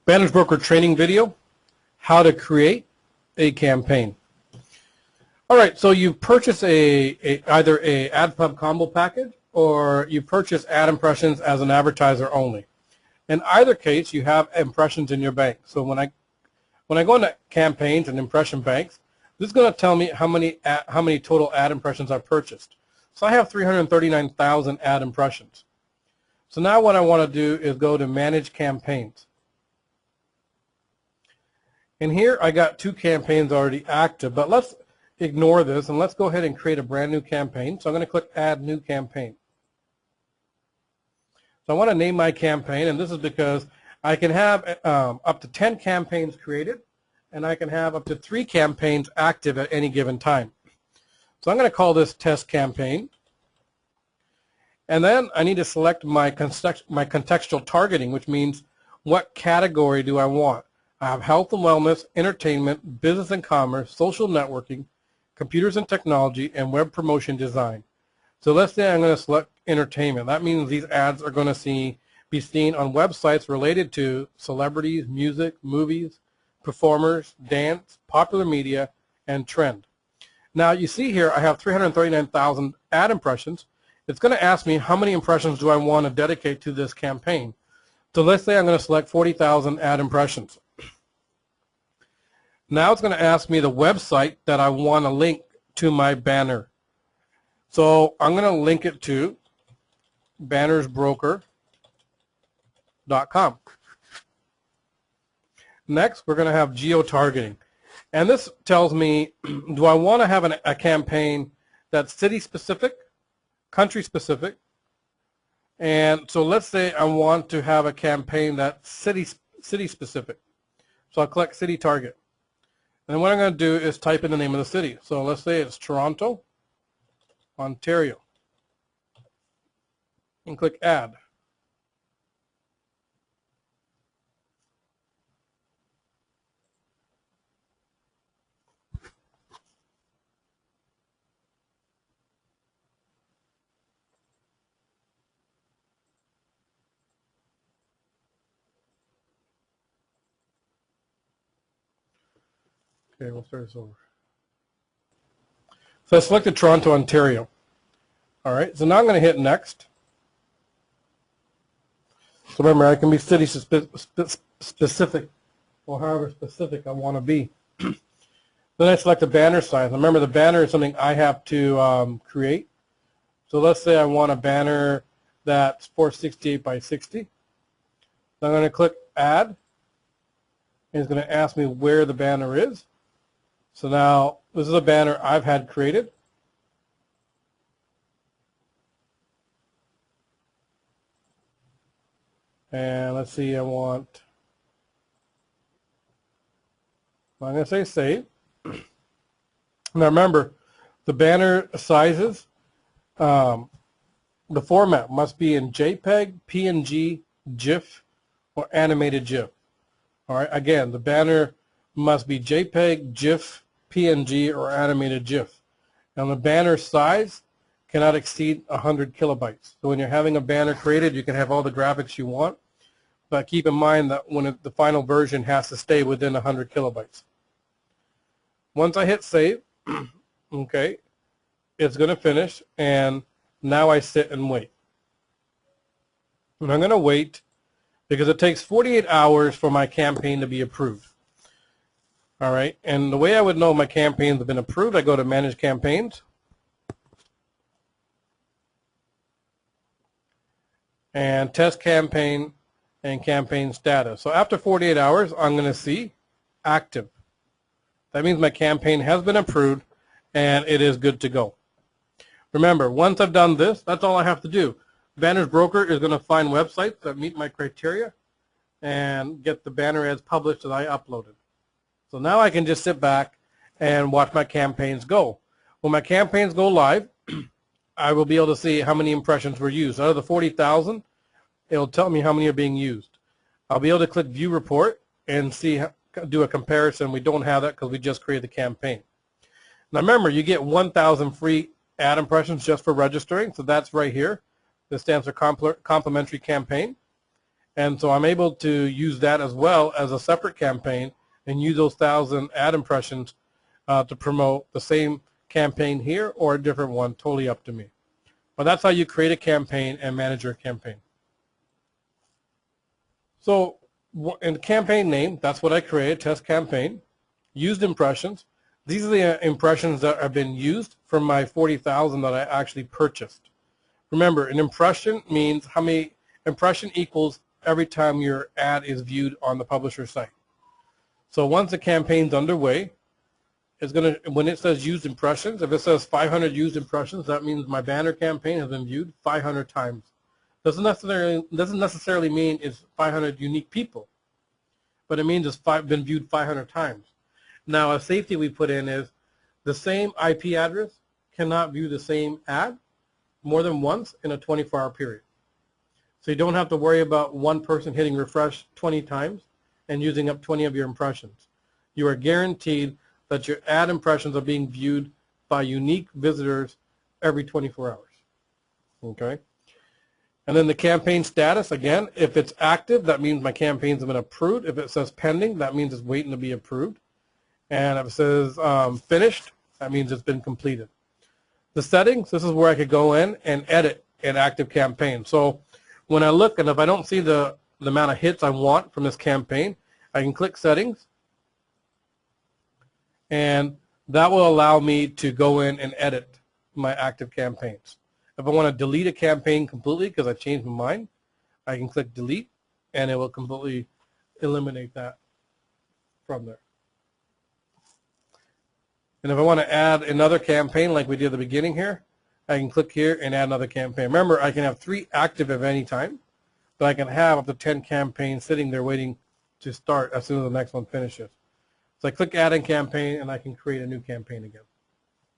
Banners Broker training video, how to create a campaign. All right, so you purchase either a AdPub combo package or you purchase ad impressions as an advertiser only. In either case, you have impressions in your bank. So when I go into campaigns and impression banks, this is going to tell me how many total ad impressions I've purchased. So I have 339,000 ad impressions. So now what I want to do is go to Manage Campaigns. And here I got 2 campaigns already active, but let's ignore this and let's go ahead and create a brand new campaign. So I'm going to click Add New Campaign. So I want to name my campaign, and this is because I can have up to 10 campaigns created, and I can have up to 3 campaigns active at any given time. So I'm going to call this Test Campaign. And then I need to select my contextual targeting, which means what category do I want. I have health and wellness, entertainment, business and commerce, social networking, computers and technology, and web promotion design. So let's say I'm going to select entertainment. That means these ads are going to be seen on websites related to celebrities, music, movies, performers, dance, popular media, and trend. Now you see here I have 339,000 ad impressions. It's going to ask me how many impressions do I want to dedicate to this campaign. So let's say I'm going to select 40,000 ad impressions. Now it's going to ask me the website that I want to link to my banner. So I'm going to link it to bannersbroker.com. Next, we're going to have Geo Targeting. And this tells me, do I want to have a campaign that's city-specific, country-specific? And so let's say I want to have a campaign that's city-specific. So I'll click City Target. And what I'm going to do is type in the name of the city. So let's say it's Toronto, Ontario. And click Add. Okay, we'll start this over. So I selected Toronto, Ontario. All right, so now I'm going to hit Next. So remember, I can be city specific or however specific I want to be. Then I select the banner size. Remember, the banner is something I have to create. So let's say I want a banner that's 468 by 60. So I'm going to click Add. And it's going to ask me where the banner is. So now this is a banner I've had created. And let's see, I'm going to say Save. Now remember, the banner sizes, the format must be in JPEG, PNG, GIF, or animated GIF. All right, again, the banner must be JPEG, GIF, PNG, or animated GIF. And the banner size cannot exceed 100 kilobytes. So when you're having a banner created, you can have all the graphics you want, but keep in mind that the final version has to stay within 100 kilobytes. Once I hit Save, okay, it's going to finish, and now I sit and wait. And I'm going to wait because it takes 48 hours for my campaign to be approved. All right, and the way I would know my campaigns have been approved, I go to Manage Campaigns. And Test Campaign and Campaign Status. So after 48 hours, I'm going to see Active. That means my campaign has been approved and it is good to go. Remember, once I've done this, that's all I have to do. Banners Broker is going to find websites that meet my criteria and get the banner ads published that I uploaded. So now I can just sit back and watch my campaigns go. When my campaigns go live, I will be able to see how many impressions were used. Out of the 40,000, it'll tell me how many are being used. I'll be able to click View Report and do a comparison. We don't have that because we just created the campaign. Now remember, you get 1,000 free ad impressions just for registering, so that's right here. This stands for Complimentary Campaign. And so I'm able to use that as well as a separate campaign and use those 1,000 ad impressions to promote the same campaign here or a different one, totally up to me. But that's how you create a campaign and manage your campaign. So in the campaign name, that's what I created, test campaign. Used impressions. These are the impressions that have been used from my 40,000 that I actually purchased. Remember, an impression means how many impression equals every time your ad is viewed on the publisher site. So once the campaign's underway, it's going to, when it says used impressions, if it says 500 used impressions, that means my banner campaign has been viewed 500 times. Doesn't necessarily mean it's 500 unique people, but it means it's been viewed 500 times. Now, a safety we put in is the same IP address cannot view the same ad more than once in a 24-hour period. So you don't have to worry about one person hitting refresh 20 times and using up 20 of your impressions. You are guaranteed that your ad impressions are being viewed by unique visitors every 24 hours. Okay? And then the campaign status, again, if it's active, that means my campaigns have been approved. If it says pending, that means it's waiting to be approved. And if it says finished, that means it's been completed. The settings, this is where I could go in and edit an active campaign. So when I look, and if I don't see the amount of hits I want from this campaign, I can click settings, and that will allow me to go in and edit my active campaigns. If I want to delete a campaign completely because I changed my mind, I can click delete, and it will completely eliminate that from there. And if I want to add another campaign like we did at the beginning here, I can click here and add another campaign. Remember, I can have 3 active at any time, but I can have up to 10 campaigns sitting there waiting to start as soon as the next one finishes. So I click add in campaign, and I can create a new campaign again.